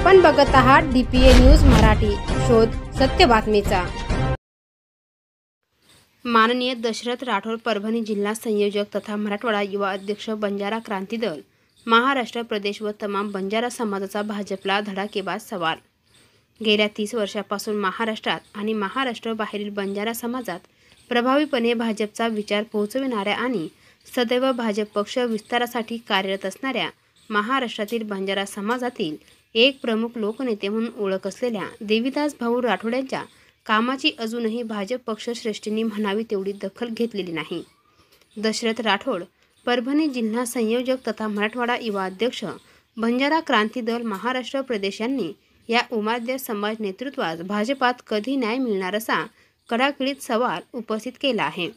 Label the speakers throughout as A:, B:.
A: आपण बघत आहात DPA न्यूज मराठी, शोध सत्य बातमीचा। माननीय दशरथ राठोड, परभणी जिल्हा संयोजक तथा मराठवाडा युवा अध्यक्ष, बंजारा क्रांती दल महाराष्ट्र प्रदेश व तमाम बंजारा समाजाचा भाजपला धडाकेबाज सवाल। गेल्या 30 वर्षापासून महाराष्ट्रात आणि महाराष्ट्र बाहेरील बंजारा समाजात प्रभावीपणे भाजपचा विचार पोहोचविणाऱ्या आणि सदैव भाजप पक्ष विस्तारासाठी कार्यरत असणाऱ्या महाराष्ट्रातील बंजारा समाजातील एक प्रमुख लोकनेते म्हणून ओळख असलेल्या देवीदास भाऊ राठोड यांच्या कामाची अजूनही भाजप पक्ष श्रेष्ठींनी म्हणावी तेवढी दखल घेतलेली नाही। दशरथ राठोड, परभणी जिल्हा संयोजक तथा मराठवाडा युवा अध्यक्ष, बंजारा क्रांती दल महाराष्ट्र प्रदेश यांनी या उमाद्य समाज नेतृत्वास भाजपात कधी न्याय मिळणार असा कडाकडीत सवाल उपस्थित केला आहे।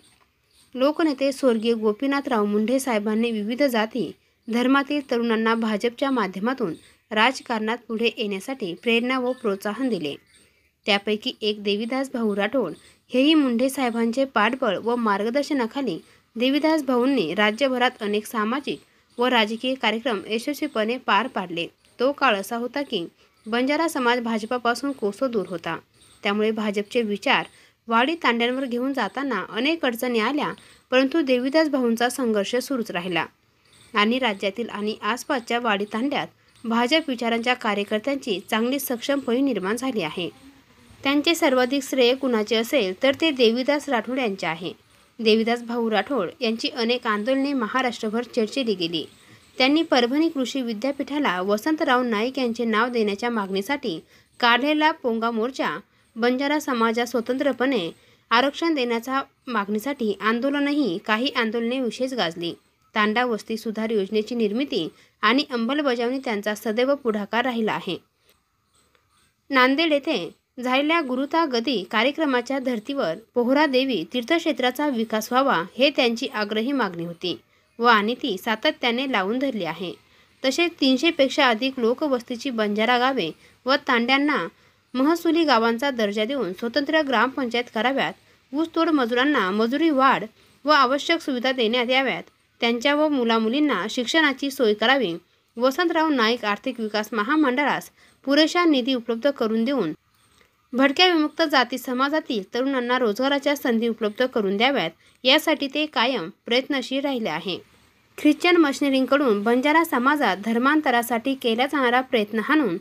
A: लोकनेते स्वर्गीय गोपीनाथराव मुंढे साहेबांनी विविध जाती धर्मातील तरुणांना भाजपच्या माध्यमातून राजकारणात पुढे येण्यासाठी प्रेरणा व प्रोत्साहन दिले। त्यापैकी एक देवीदास भाऊ राठोड हेही मुंढे साहेबांचे पाठबळ व मार्गदर्शनाखाली देवीदास भाऊंनी राज्यभरात अनेक सामाजिक व राजकीय कार्यक्रम यशस्वीपणे पार पाडले। तो काळ असा होता की बंजारा समाज भाजपापासून कोसो दूर होता, त्यामुळे भाजपचे विचार वाडी तांड्यांवर घेऊन जाताना अनेक अडचणी आल्या, परंतु देवीदास भाऊंचा संघर्ष सुरूच राहिला आणि राज्यातील आणि आसपासच्या वाडी तांड्यात भाजप विचारांच्या कार्यकर्त्यांची चांगली सक्षम फळी निर्माण झाली आहे। त्यांचे सर्वाधिक श्रेय कुणाचे असेल तर ते देवीदास राठोड यांचे आहे। देवीदास भाऊ राठोड यांची अनेक आंदोलने महाराष्ट्रभर चर्चिली गेली। त्यांनी परभणी कृषी विद्यापीठाला वसंतराव नाईक यांचे नाव देण्याच्या मागणीसाठी काढलेला पोंगा मोर्चा, बंजारा समाजास स्वतंत्रपणे आरक्षण देण्याच्या मागणीसाठी आंदोलनही काही आंदोलने विशेष गाजली। तांडा वस्ती सुधार योजनेची निर्मिती आणि अंमलबजावणी त्यांचा सदैव पुढाकार राहिला आहे। नांदेड येथे झालेल्या गुरुतागदी कार्यक्रमाच्या धर्तीवर पोहरादेवी तीर्थक्षेत्राचा विकास व्हावा हे त्यांची आग्रही मागणी होती व आणि ती सातत्याने लावून धरली आहे। तसेच 300 पेक्षा अधिक लोकवस्तीची बंजारा गावे व तांड्यांना महसुली गावांचा दर्जा देऊन स्वतंत्र ग्रामपंचायत कराव्यात, ऊसतोड मजुरांना मजुरी वाढ व आवश्यक सुविधा देण्यात याव्यात, त्यांच्या व मुलामुलींना शिक्षणाची सोय करावी, वसंतराव नाईक आर्थिक विकास महामंडळास पुरेशा निधी उपलब्ध करून देऊन भटक्या विमुक्त जाती समाजातील तरुणांना रोजगाराच्या संधी उपलब्ध करून द्याव्यात, यासाठी ते कायम प्रयत्नशील राहिले आहे। ख्रिश्चन मिशनरींकडून बंजारा समाजात धर्मांतरासाठी केला जाणारा प्रयत्न हाणून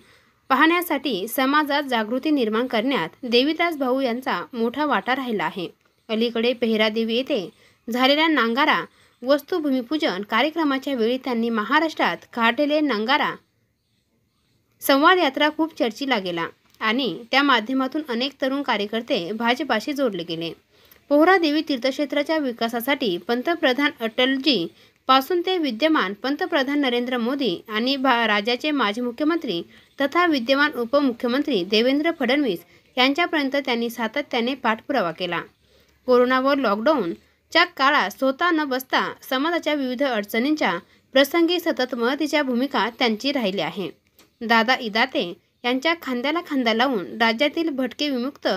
A: पाहण्यासाठी समाजात जागृती निर्माण करण्यात देवीदास भाऊ यांचा मोठा वाटा राहिला आहे। अलीकडे पेहरादेवी येथे झालेल्या नांगारा वस्तू भूमिपूजन कार्यक्रमाच्या वेळी त्यांनी महाराष्ट्रात काढलेले नांगारा संवाद यात्रा खूप चर्चीला गेला आणि त्या माध्यमातून अनेक तरुण कार्यकर्ते भाजपाशी जोडले गेले। पोहरादेवी तीर्थक्षेत्राच्या विकासासाठी पंतप्रधान अटलजी पासून ते विद्यमान पंतप्रधान नरेंद्र मोदी आणि राज्याचे माजी मुख्यमंत्री तथा विद्यमान उपमुख्यमंत्री देवेंद्र फडणवीस यांच्यापर्यंत त्यांनी सातत्याने पाठपुरावा केला। कोरोना व लॉकडाऊनच्या काळात स्वतः न बसता समाजाच्या विविध अडचणींच्या प्रसंगी सतत मदतीच्या भूमिका त्यांची राहिली आहे। दादा इदाते यांच्या खांद्याला खांदा लावून राज्यातील भटके विमुक्त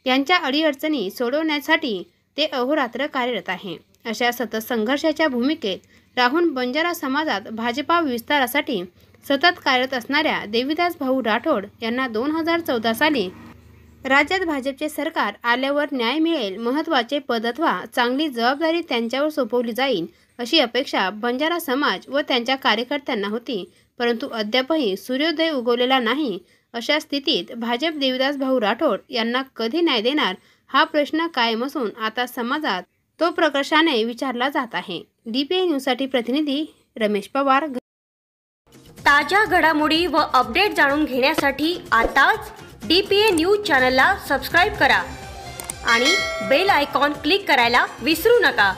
A: यांच्या अडीअडचणी सोडवण्यासाठी ते अहोरात्र कार्यरत आहे। अशा सतत संघर्षाच्या भूमिकेत राहून बंजारा समाजात भाजपा विस्तारासाठी सतत कार्यरत असणाऱ्या देवीदास भाऊ राठोड यांना 2014 साली राज्यात भाजपचे सरकार आल्यावर न्याय मिळेल, महत्त्वाचे पद अथवा चांगली जबाबदारी त्यांच्यावर सोपवली जाईल अशी अपेक्षा बंजारा समाज व त्यांच्या कार्यकर्त्यांना होती, परंतु अद्यापही सूर्योदय उगवलेला नाही। अशा स्थितीत भाजप देवीदास भाऊ राठोड यांना कधी न्याय देणार हा प्रश्न कायम असून आता समाजात तो प्रकर्षाने विचारला जात आहे। DPA न्यूजसाठी प्रतिनिधी रमेश पवार।
B: ताज्या घडामोडी व अपडेट जाणून घेण्यासाठी आताच DPA न्यूज चॅनलला सबस्क्राइब करा आणि बेल आयकॉन क्लिक करायला विसरू नका।